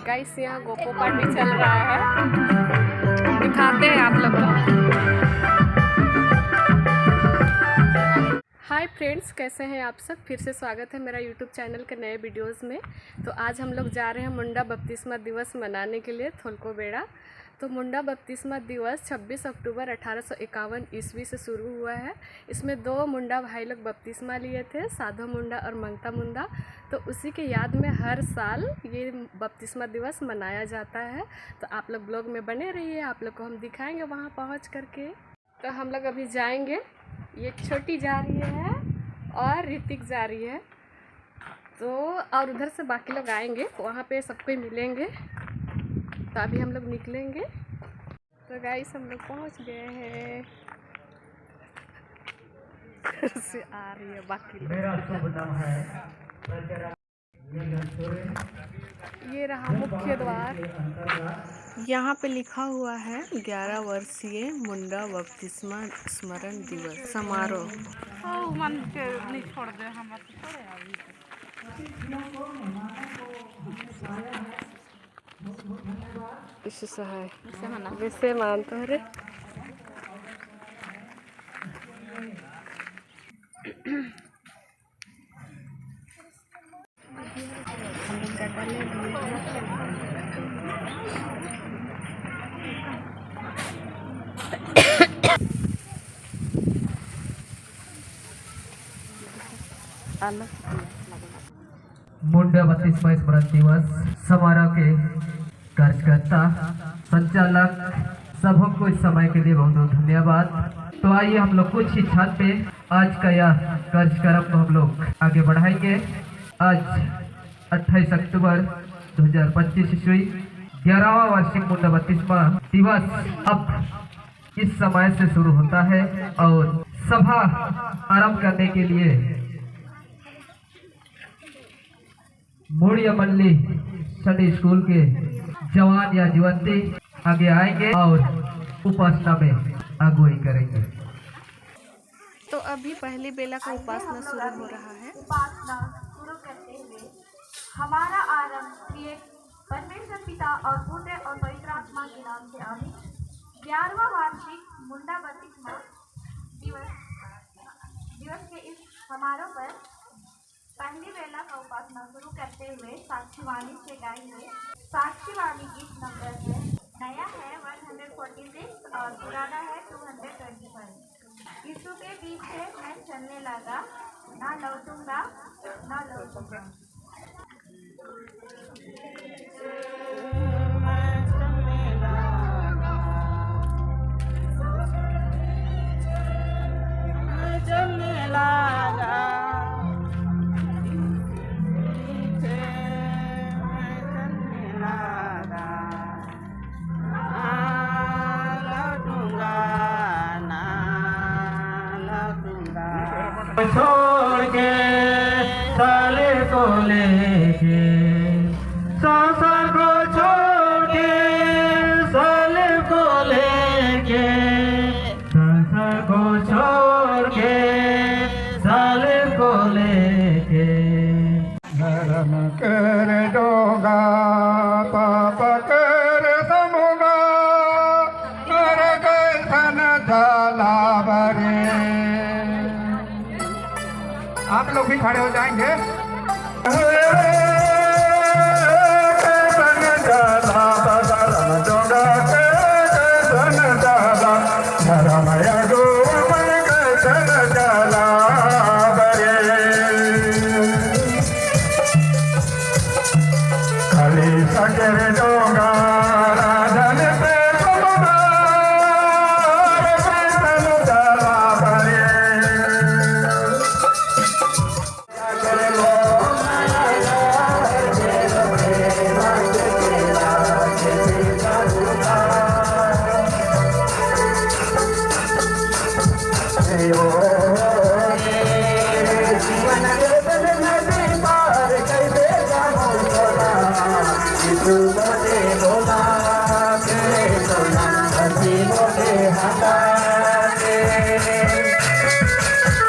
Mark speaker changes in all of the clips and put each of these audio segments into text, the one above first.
Speaker 1: Guys यहाँ गोपो party चल रहा है, दिखाते हैं आप लोग को। हाय फ्रेंड्स, कैसे हैं आप सब। फिर से स्वागत है मेरा यूट्यूब चैनल के नए वीडियोस में। तो आज हम लोग जा रहे हैं मुंडा बपतिस्मा दिवस मनाने के लिए थोलकोबेड़ा। तो मुंडा बपतिस्मा दिवस 26 अक्टूबर 1851 ईस्वी से शुरू हुआ है। इसमें दो मुंडा भाई लोग बपतिस्मा लिए थे, साधो मुंडा और मंगता मुंडा। तो उसी के याद में हर साल ये बपतिस्मा दिवस मनाया जाता है। तो आप लोग ब्लॉग में बने रहिए, आप लोग को हम दिखाएंगे वहाँ पहुँच करके। तो हम लोग अभी जाएंगे, ये छोटी जा रही है और ऋतिक जा रही है। तो और उधर से बाकी लोग आएंगे, वहाँ पे सबको मिलेंगे। तो अभी हम लोग निकलेंगे। तो गाइस हम लोग पहुँच गए हैं। से आ रही है बाकी लोग।
Speaker 2: मेरा शुभ नाम है।
Speaker 1: ये रहा मुख्य द्वार। यहाँ पे लिखा हुआ है 11 वर्षीय मुंडा बपतिस्मा स्मरण दिवस समारोह। नहीं छोड़ दे वैसे मानते हो रे।
Speaker 2: मुंडा बपतिस्मा स्मरण दिवस समारोह के कार्यकर्ता संचालक सबों को इस समय के लिए बहुत बहुत धन्यवाद। तो आइए हम लोग कुछ ही क्षण पे आज का यह कार्यक्रम को हम लोग आगे बढ़ाएंगे। आज 28 अक्टूबर 2025 ईस्वी 11वां वार्षिक मुंडा बपतिस्मा दिवस अब इस समय से शुरू होता है और सभा आरंभ करने के लिए मुड़िया मंडली सटी स्कूल के जवान या युवती आगे आएंगे और उपासना में अगुवाई करेंगे।
Speaker 1: तो अभी पहली बेला का उपासना शुरू हो रहा है।
Speaker 3: उपासना शुरू करते हुए हमारा आरंभ प्रिय परमेश्वर पिता और पुत्र और पवित्र आत्मा के नाम से आमीन। 11वां वार्षिक मुंडा बपतिस्मा दिवस के इस समारोह पर पहली बेला का उपासना शुरू करते हुए साक्षी वाणी से गाएंगे। साक्षी वाणी गीत नंबर है, नया है 146 और पुराना है 225। यीशु के पीछे मैं चलने लगा, ना लौटूंगा ना लौटूंगा।
Speaker 2: छोड़ के साले को लेके संसार को छोड़ के साले को लेके संसार को छोड़ के साले को लेके धर्म कर दोगा पाप कर समोगा कर कैसन झाला बरे। आप लोग भी खड़े हो जाएंगे।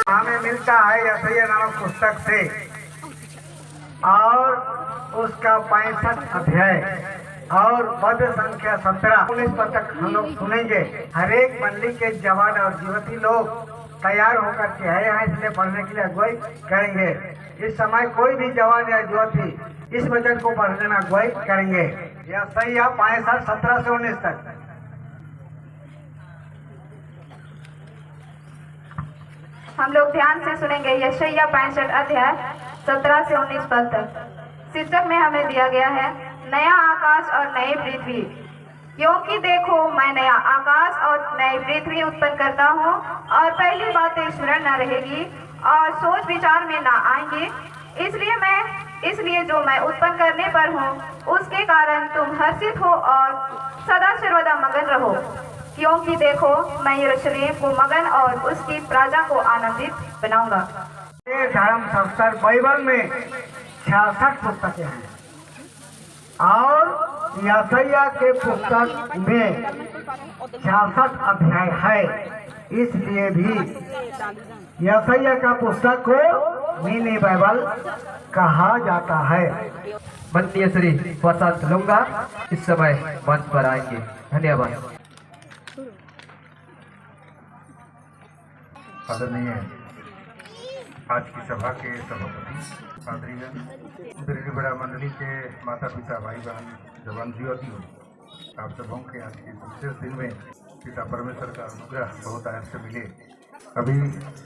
Speaker 2: हमें मिलता है यशया नामक पुस्तक से। और
Speaker 4: उसका 65 अध्याय और पद संख्या 17-19 पद तक हम लोग सुनेंगे। हर एक मंडली के जवान और युवती लोग तैयार होकर के आए हैं, इसलिए पढ़ने के लिए अगुवाई करेंगे। इस समय कोई भी जवान या युवती इस वचन को पढ़ने में अगुवाई करेंगे। यह सही है 65 17 से 19 तक।
Speaker 3: हम लोग ध्यान से सुनेंगे। यशायाह 65 अध्याय 17 से 19 पद तक। शीर्षक में हमें दिया गया है नया आकाश और नई पृथ्वी। क्योंकि देखो मैं नया आकाश और नई पृथ्वी उत्पन्न करता हूँ और पहली बातें स्मरण न रहेगी और सोच विचार में न आएंगे। इसलिए जो मैं उत्पन्न करने पर हूँ उसके कारण तुम हर्षित हो और सदा सर्वदा मगन रहो। क्योंकि देखो मैं यरूशलेम को मगन और उसकी प्रजा को आनंदित बनाऊंगा।
Speaker 4: ये धर्म शास्त्र बाइबल में 66 पुस्तकें हैं और यशायाह के पुस्तक में 66 अध्याय है। इसलिए भी यशायाह का पुस्तक को मिनी बाइबल कहा जाता है।
Speaker 2: माननीय श्री प्रशांत लुंगा इस समय मंच पर आएंगे। धन्यवाद।
Speaker 5: आदरणीय आज की सभा के सभापति पादरीगण, दिल्ली मंडली के माता पिता, भाई बहन, जवान युवतियों, आप सबों के आज के विशेष दिन में पिता परमेश्वर का अनुग्रह बहुत आयत से मिले। अभी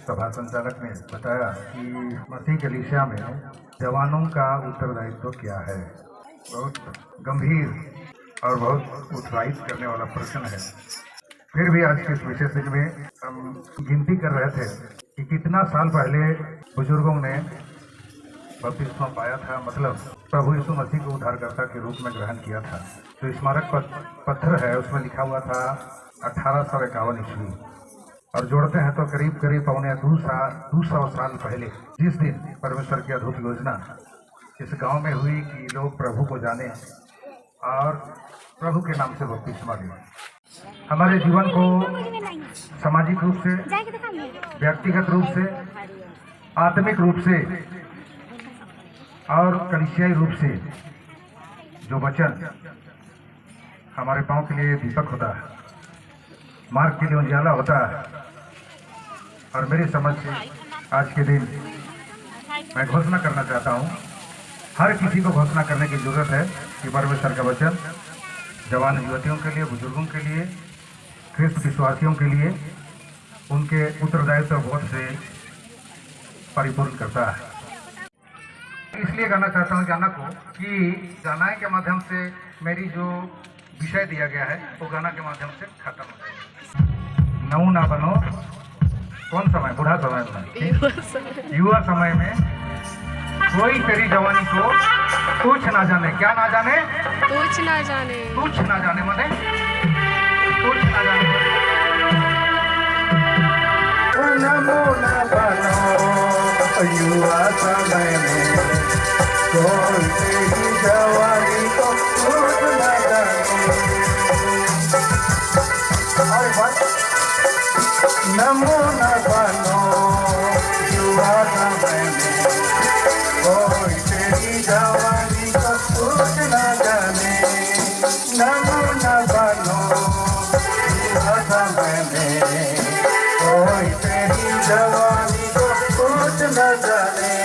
Speaker 5: सभा संचालक ने बताया कि मसीह के कलीसिया में जवानों का उत्तरदायित्व क्या है। बहुत गंभीर और बहुत उत्साहित करने वाला प्रश्न है। फिर भी आज के इस विशेष दिन में हम गिनती कर रहे थे कि कितना साल पहले बुजुर्गों ने बपतिस्मा पाया था, मतलब प्रभु यीशु मसीह को उद्धारकर्ता के रूप में ग्रहण किया था। तो स्मारक पत्थर है, उसमें लिखा हुआ था 1851 ईस्वी और जोड़ते हैं तो करीब 200 साल पहले जिस दिन परमेश्वर की अद्भुत योजना इस गांव में हुई कि लोग प्रभु को जाने और प्रभु के नाम से बपतिस्मा लें। हमारे जीवन को सामाजिक रूप से, व्यक्तिगत रूप से, आत्मिक रूप से और कलीसियाई रूप से जो वचन हमारे पांव के लिए दीपक होता है, मार्ग के लिए उजाला होता है। और मेरी समझ से आज के दिन मैं घोषणा करना चाहता हूँ, हर किसी को घोषणा करने की जरूरत है कि परमेश्वर का वचन जवान युवतियों के लिए, बुजुर्गों के लिए, ख्रिस्त विश्वासियों के लिए उनके उत्तरदायित्व बोध से परिपूर्ण करता है। इसलिए कहना चाहता हूँ गाना को कि गाना के माध्यम से मेरी जो विषय दिया गया है वो गाना के माध्यम से खत्म हो जाए। नऊ ना बनो, कौन समय? बुढ़ा समय में, युवा समय में कोई तेरी जवानी को कुछ ना जाने। क्या ना जाने?
Speaker 1: कुछ ना जाने।
Speaker 5: कुछ ना जाने माने कुछ ना जाने। नमो ना बनो युवा समय में कोई तेरी जवानी को कुछ ना जाने। नमो ना बनो युवा समय में कोई तेरी जवानी को कुछ ना जाने। नमो ना बनो युवा समय में कोई तेरी जवानी को कुछ ना जाने।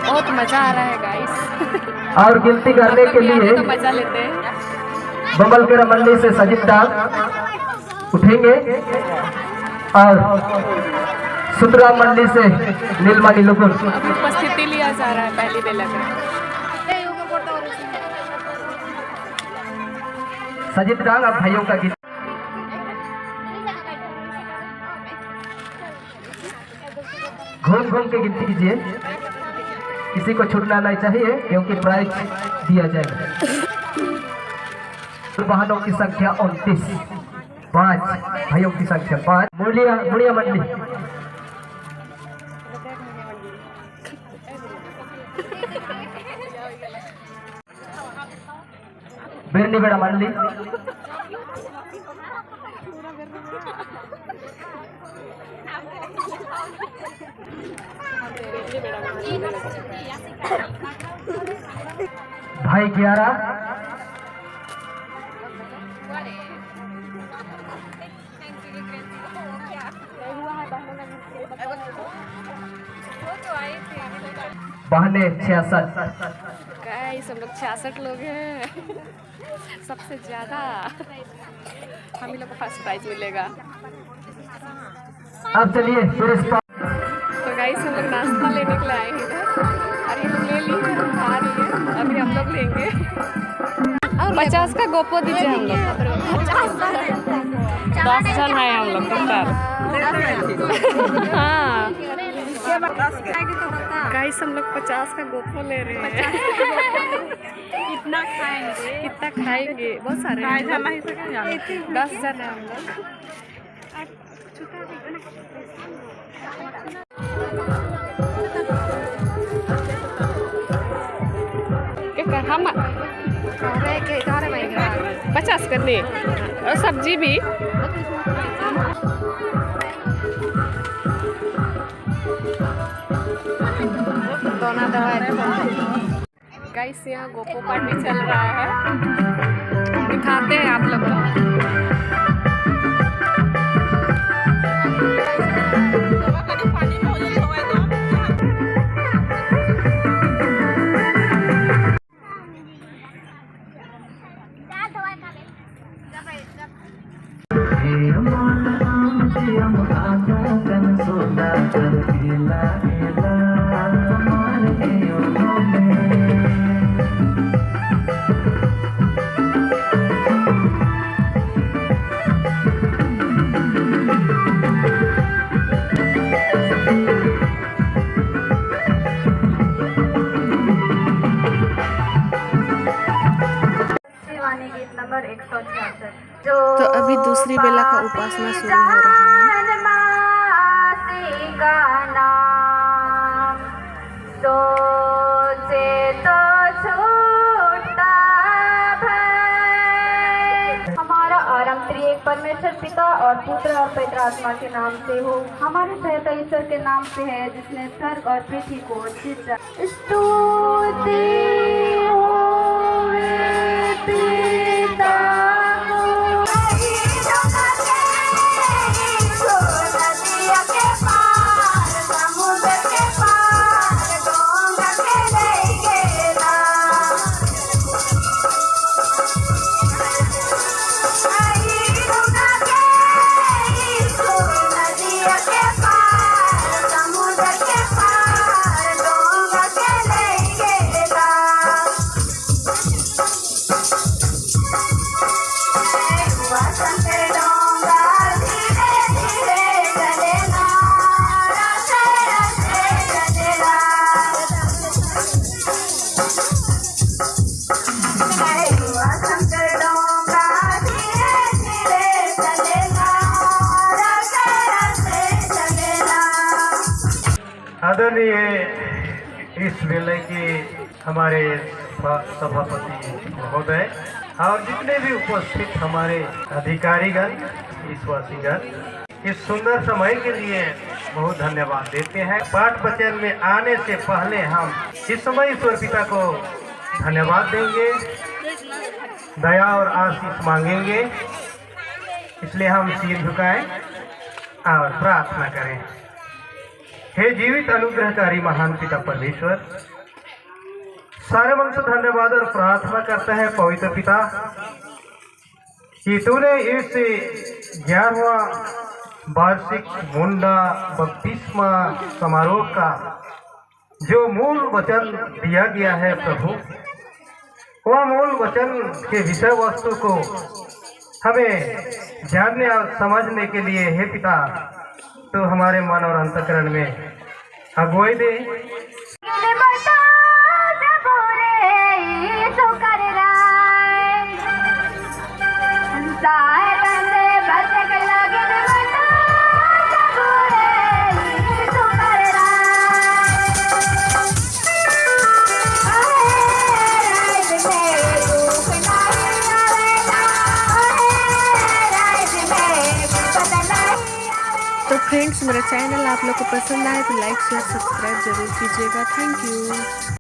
Speaker 1: बहुत मज़ा आ रहा है गाइस।
Speaker 2: और गिनती करने के लिए
Speaker 1: तो मजा लेते हैं।
Speaker 2: बबल के रमल्ली से सजिद डाक उठेंगे और सुतरा मंडी से नीलमा नीलुकुर
Speaker 1: अब उपस्थिति लिया जा रहा है पहली बेला का।
Speaker 2: सजिद डाक अब भाइयों का गीत घूम घूम के गिनती कीजिए, किसी को छूटना नहीं चाहिए क्योंकि प्राइज दिया जाएगा। वाहनों की संख्या 29, 5 भाइयों की संख्या 5। मुड़िया मंडी बेरनी बेड़ा मंडी भाई 11 बहने 66।
Speaker 1: गाइस हम लोग 66 लोग हैं सबसे ज्यादा। हम ही लोग को फर्स्ट प्राइज मिलेगा।
Speaker 2: अब चलिए
Speaker 1: तो गाइस हम लोग नाश्ता लेने के लिए आए हैं इधर और ये लोग ले लिए खा रही है। अभी हम लोग लेंगे 50 का गोपो दीजिए। हम लोग 10 जन है हम लोग टोटल। हाँ गाइस हम लोग 50 का गोपो ले रहे हैं। कितना खाएंगे बहुत सारे 10 जन है हम लोग। हम 50 करने और सब्जी भी। गाइस यहाँ गोपो पार्टी चल रहा है, दिखाते हैं आप लोग को।
Speaker 3: नंबर 166।
Speaker 1: तो अभी दूसरी बेला का उपासना शुरू हो रहा है।
Speaker 3: हमारा आरंभ त्रिएक परमेश्वर पिता और पुत्र और पवित्र आत्मा के नाम से हो। हमारे सहायता ईश्वर के नाम से है जिसने स्वर्ग और पृथ्वी को सृजा। स्तुति
Speaker 4: आदरणीय इस वेले के हमारे सभापति महोदय और जितने भी उपस्थित हमारे अधिकारीगण, विश्वासीगण, इस सुंदर समय के लिए बहुत धन्यवाद देते हैं। पाठ वचन में आने से पहले हम इस समय ईश्वर पिता को धन्यवाद देंगे, दया और आशीष मांगेंगे। इसलिए हम सिर झुकाएं और प्रार्थना करें। हे जीवित अनुग्रहकारी महान पिता परमेश्वर,
Speaker 5: सारे मन से धन्यवाद और प्रार्थना करते हैं पवित्र पिता कि तूने इस 11वां वार्षिक मुंडा बपतिस्मा समारोह का जो मूल वचन दिया गया है प्रभु, वह मूल वचन के विषय वस्तु को हमें जानने और समझने के लिए हे पिता तो हमारे मन और अंतःकरण में अगुवाई दे।
Speaker 1: तो फ्रेंड्स, मेरा चैनल आप लोग को पसंद आए तो लाइक शेयर सब्सक्राइब जरूर कीजिएगा। Thank you.